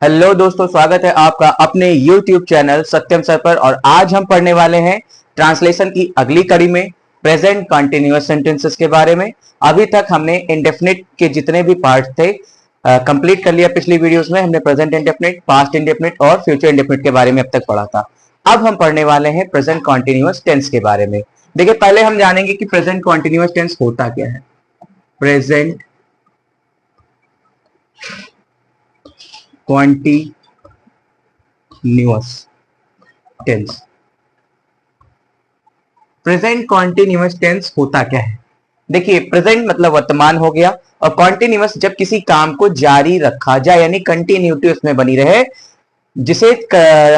Hello दोस्तों, स्वागत है आपका अपने YouTube चैनल सत्यम सर पर। और आज हम पढ़ने वाले हैं ट्रांसलेशन की अगली कड़ी में प्रेजेंट कंटिन्यूअस सेंटेंसेस के बारे में। अभी तक हमने इंडेफिनिट के जितने भी पार्ट थे कंप्लीट कर लिया। पिछली वीडियोस में हमने प्रेजेंट इंडेफिनिट, पास्ट इंडेफिनिट और फ्यूचर इंडेफिनिट के बारे में अब तक पढ़ा था। अब हम पढ़ने वाले हैं प्रेजेंट कंटिन्यूअस टेंस के बारे में। देखिए, पहले हम जानेंगे कि प्रेजेंट कंटिन्यूअस टेंस होता क्या है। Present continuous tense, present continuous tense होता क्या है। देखिए, प्रेजेंट मतलब वर्तमान हो गया, और कॉन्टिन्यूअस जब किसी काम को जारी रखा जाए, यानी कंटिन्यूटी उसमें बनी रहे, जिसे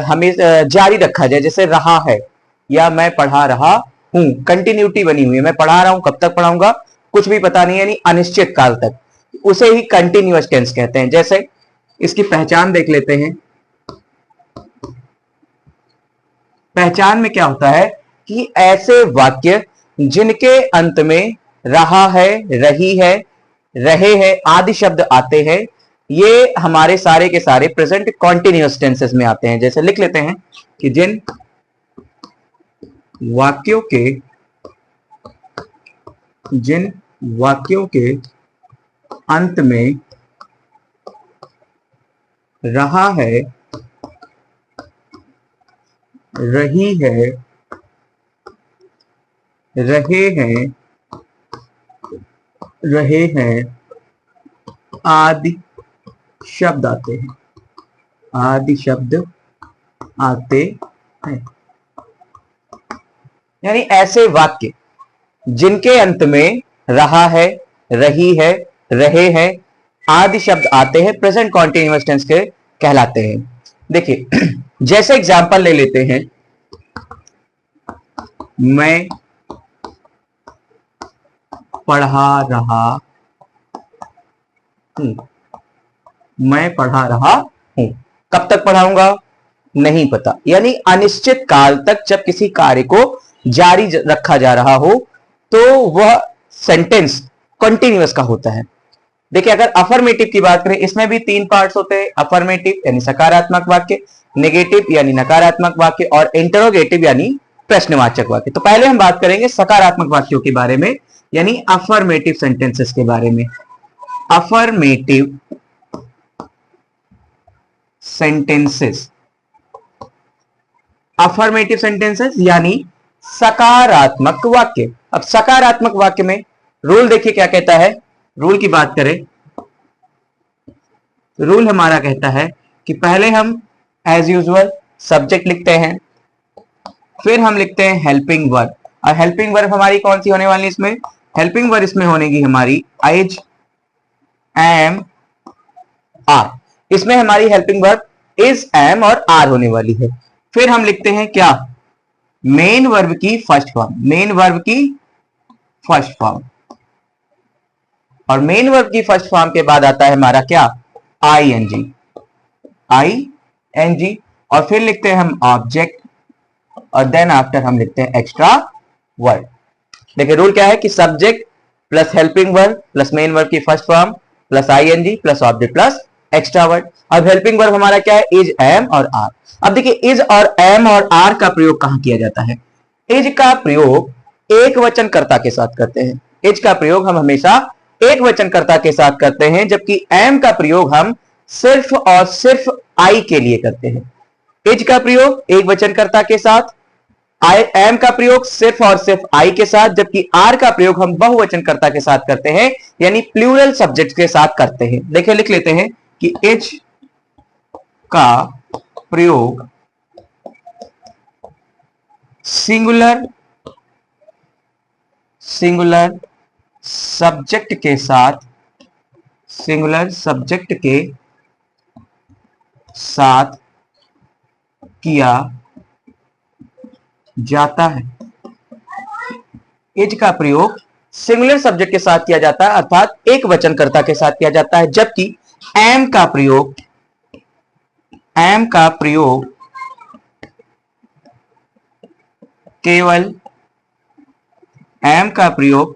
हमें जारी रखा जाए, जैसे रहा है या मैं पढ़ा रहा हूं, कंटिन्यूटी बनी हुई है। मैं पढ़ा रहा हूं, कब तक पढ़ाऊंगा कुछ भी पता नहीं, यानी अनिश्चित काल तक, उसे ही कंटिन्यूअस टेंस कहते हैं। जैसे इसकी पहचान देख लेते हैं। पहचान में क्या होता है कि ऐसे वाक्य जिनके अंत में रहा है, रही है, रहे हैं आदि शब्द आते हैं, ये हमारे सारे के सारे प्रेजेंट कॉन्टिन्यूअस टेंसेस में आते हैं। जैसे लिख लेते हैं कि जिन वाक्यों के अंत में रहा है, रही है, रहे हैं आदि शब्द आते हैं, यानी ऐसे वाक्य जिनके अंत में रहा है, रही है, रहे हैं आदि शब्द आते हैं, प्रेजेंट कॉन्टिन्यूअस टेंस के कहलाते हैं। देखिए, जैसे एग्जांपल ले लेते हैं, मैं पढ़ा रहा हूं। मैं पढ़ा रहा हूं, कब तक पढ़ाऊंगा नहीं पता, यानी अनिश्चित काल तक जब किसी कार्य को जारी रखा जा रहा हो तो वह सेंटेंस कंटिन्यूअस का होता है। देखिए, अगर अफर्मेटिव की बात करें, इसमें भी तीन पार्ट्स होते हैं। अफर्मेटिव यानी सकारात्मक वाक्य, नेगेटिव यानी नकारात्मक वाक्य, और इंटरोगेटिव यानी प्रश्नवाचक वाक्य। तो पहले हम बात करेंगे सकारात्मक वाक्यों के बारे में, यानी अफर्मेटिव सेंटेंसेस के बारे में। अफर्मेटिव सेंटेंसेस, अफर्मेटिव सेंटेंसेस यानी सकारात्मक वाक्य। अब सकारात्मक वाक्य में रूल देखिए क्या कहता है। रूल की बात करें, रूल हमारा कहता है कि पहले हम एज यूजुअल सब्जेक्ट लिखते हैं, फिर हम लिखते हैं हेल्पिंग वर्ब। और हेल्पिंग वर्ब हमारी कौन सी होने वाली है इसमें? हेल्पिंग वर्ब इसमें होनेगी हमारी इज, एम, आर। इसमें हमारी हेल्पिंग वर्ब इज, एम और आर होने वाली है। फिर हम लिखते हैं क्या? मेन वर्ब की फर्स्ट फॉर्म, मेन वर्ब की फर्स्ट फॉर्म। और मेन वर्ब की फर्स्ट फॉर्म के बाद आता है हमारा क्या? I N G, I N G. और फिर लिखते हैं हम ऑब्जेक्ट, और देन आफ्टर हम लिखते हैं एक्स्ट्रा वर्ड। देखिए, रूल क्या है कि subject plus helping verb plus main verb की first form plus ING plus object plus extra word. अब हेल्पिंग वर्ब हमारा क्या है? इज, एम और आर। अब देखिए, इज और एम और आर का प्रयोग कहां किया जाता है? इज का प्रयोग एक वचनकर्ता के साथ करते हैं। इज का प्रयोग हम हमेशा एक वचनकर्ता के साथ करते हैं, जबकि एम का प्रयोग हम सिर्फ और सिर्फ आई के लिए करते हैं। इज का प्रयोग एक वचनकर्ता के साथ, एम का प्रयोग सिर्फ और सिर्फ आई के साथ, जबकि आर का प्रयोग हम बहुवचनकर्ता के साथ करते हैं, यानी प्लूरल सब्जेक्ट के साथ करते हैं। देखिए, लिख लेते हैं कि इज का प्रयोग सिंगुलर सब्जेक्ट के साथ, सिंगुलर सब्जेक्ट के साथ किया जाता है। इज का प्रयोग सिंगुलर सब्जेक्ट के साथ किया जाता है, अर्थात एक वचनकर्ता के साथ किया जाता है, जबकि एम का प्रयोग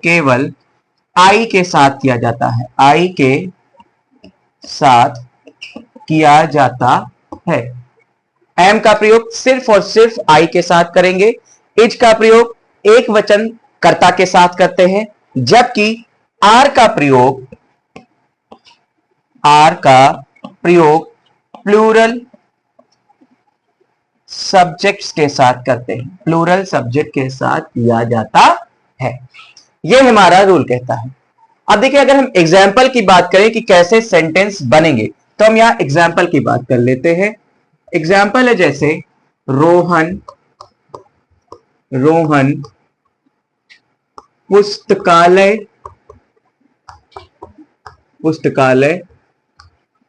केवल आई के साथ किया जाता है, आई के साथ किया जाता है। एम का प्रयोग सिर्फ और सिर्फ आई के साथ करेंगे। इज का प्रयोग एक वचन कर्ता के साथ करते हैं, जबकि आर का प्रयोग प्लूरल सब्जेक्ट्स के साथ करते हैं, प्लूरल सब्जेक्ट के साथ किया जाता है। यह हमारा रूल कहता है। अब देखिए, अगर हम एग्जाम्पल की बात करें कि कैसे सेंटेंस बनेंगे, तो हम यहां एग्जाम्पल की बात कर लेते हैं। एग्जाम्पल है जैसे रोहन पुस्तकालय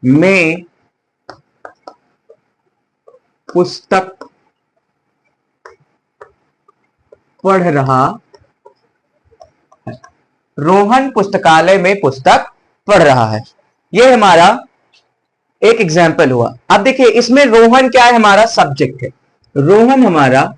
में पुस्तक पढ़ रहा है। रोहन पुस्तकालय में पुस्तक पढ़ रहा है। यह हमारा एक एग्जाम्पल हुआ। अब देखिए, इसमें रोहन क्या है? हमारा सब्जेक्ट है। रोहन हमारा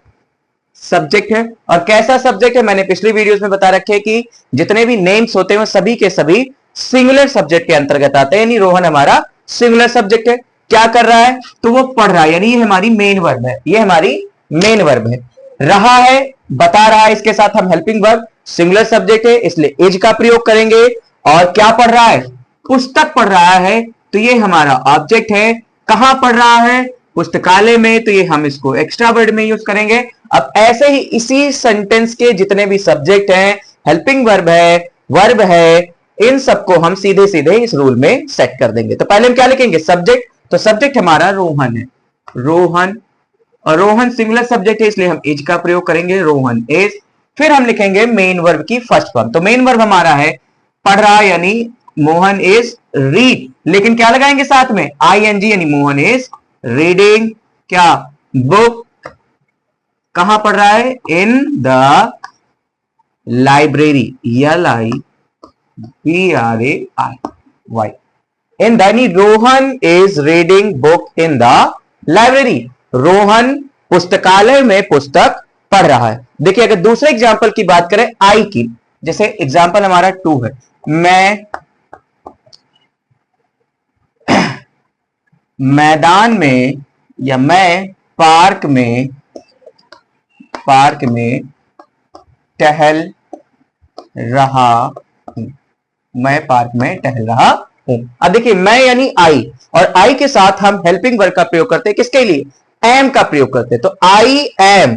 सब्जेक्ट है। और कैसा सब्जेक्ट है? मैंने पिछली वीडियोस में बता रखे कि जितने भी नेम्स होते हैं वो सभी के सभी सिंगुलर सब्जेक्ट के अंतर्गत आते हैं। यानी रोहन हमारा सिंगुलर सब्जेक्ट है। क्या कर रहा है? तो वो पढ़ रहा है, यानी ये हमारी मेन वर्ब है। ये हमारी मेन वर्ब है। रहा है, बता रहा है, इसके साथ हम हेल्पिंग वर्ब, सिंगुलर सब्जेक्ट है, इसलिए इज का प्रयोग करेंगे। और क्या पढ़ रहा है? पुस्तक पढ़ रहा है, तो ये हमारा ऑब्जेक्ट है। कहां पढ़ रहा है? पुस्तकालय में, तो ये हम इसको एक्स्ट्रा वर्ड में यूज करेंगे। अब ऐसे ही इसी सेंटेंस के जितने भी सब्जेक्ट हैं, हेल्पिंग वर्ब है, वर्ब है, इन सबको हम सीधे सीधे इस रूल में सेट कर देंगे। तो पहले हम क्या लिखेंगे? सब्जेक्ट। तो सब्जेक्ट हमारा रोहन है, रोहन, और रोहन सिंगुलर सब्जेक्ट है, इसलिए हम इज का प्रयोग करेंगे, रोहन इज। फिर हम लिखेंगे मेन वर्ब की फर्स्ट फॉर्म। तो मेन वर्ब हमारा है पढ़ रहा, यानी मोहन इज रीड, लेकिन क्या लगाएंगे साथ में? आईएनजी, यानी मोहन इज रीडिंग क्या? बुक। कहां पढ़ रहा है? In the library, LIBRARY। In the, Rohan is reading book in the library. Rohan पुस्तकालय में पुस्तक पढ़ रहा है। देखिए, अगर दूसरे एग्जाम्पल की बात करें आई की, जैसे एग्जाम्पल हमारा 2 है, मैं मैदान में या मैं पार्क में टहल रहा हूं। मैं पार्क में टहल रहा हूं। अब देखिए, मैं यानी आई, और आई के साथ हम हेल्पिंग वर्ब का प्रयोग करते हैं। किसके लिए? एम का प्रयोग करते हैं। तो आई एम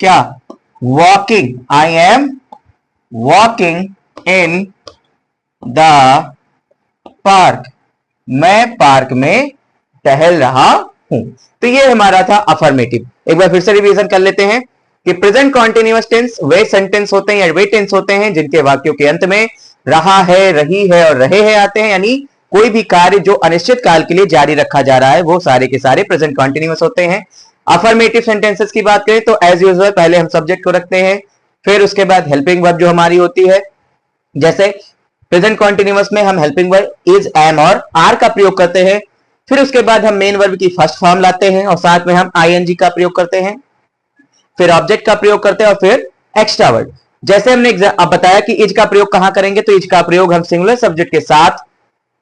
क्या? Walking. I am walking in the park. मैं पार्क में टहल रहा हूं। तो ये हमारा था अफर्मेटिव। एक बार फिर से रिवीजन कर लेते हैं कि प्रेजेंट कॉन्टिन्यूअस टेंस वे सेंटेंस होते हैं या वे टेंस होते हैं जिनके वाक्यों के अंत में रहा है, रही है और रहे हैं आते हैं। यानी कोई भी कार्य जो अनिश्चित काल के लिए जारी रखा जा रहा है वो सारे के सारे प्रेजेंट कॉन्टिन्यूअस होते हैं। अफर्मेटिव सेंटेंसेस की बात करें तो एज यूजुअल पहले हम सब्जेक्ट को रखते हैं, फिर उसके बाद हेल्पिंग वर्ब जो हमारी होती है। जैसे प्रेजेंट कॉन्टिन्यूअस में हम हेल्पिंग वर्ब इज, एम और आर का प्रयोग करते हैं। फिर उसके बाद हम मेन वर्ब की फर्स्ट फॉर्म लाते हैं और साथ में हम आईएनजी का प्रयोग करते हैं, फिर ऑब्जेक्ट का प्रयोग करते हैं और फिर एक्स्ट्रा वर्ड। जैसे हमने अब बताया कि इज का प्रयोग कहां करेंगे, तो इज का प्रयोग हम सिंगुलर सब्जेक्ट के साथ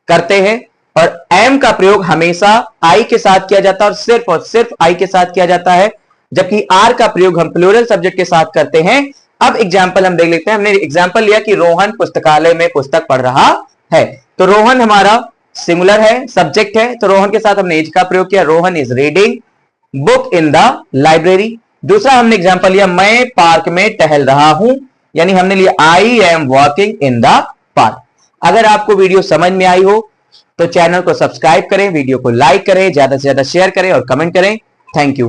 करते हैं और एम का प्रयोग हमेशा आई के साथ किया जाता है और सिर्फ आई के साथ किया जाता है, जबकि आर का प्रयोग हम प्लूरल सब्जेक्ट के साथ करते हैं। अब एग्जाम्पल हम देख लेते हैं। हमने एग्जाम्पल लिया कि रोहन पुस्तकालय में पुस्तक पढ़ रहा है। तो रोहन हमारा सिंगुलर है, सब्जेक्ट है, तो रोहन के साथ हमने इज का प्रयोग किया, Rohan is reading book in the library. दूसरा हमने एग्जाम्पल लिया मैं पार्क में टहल रहा हूं, यानी हमने लिया I am walking in the park. अगर आपको वीडियो समझ में आई हो तो चैनल को सब्सक्राइब करें, वीडियो को लाइक करें, ज्यादा से ज्यादा शेयर करें और कमेंट करें। Thank you.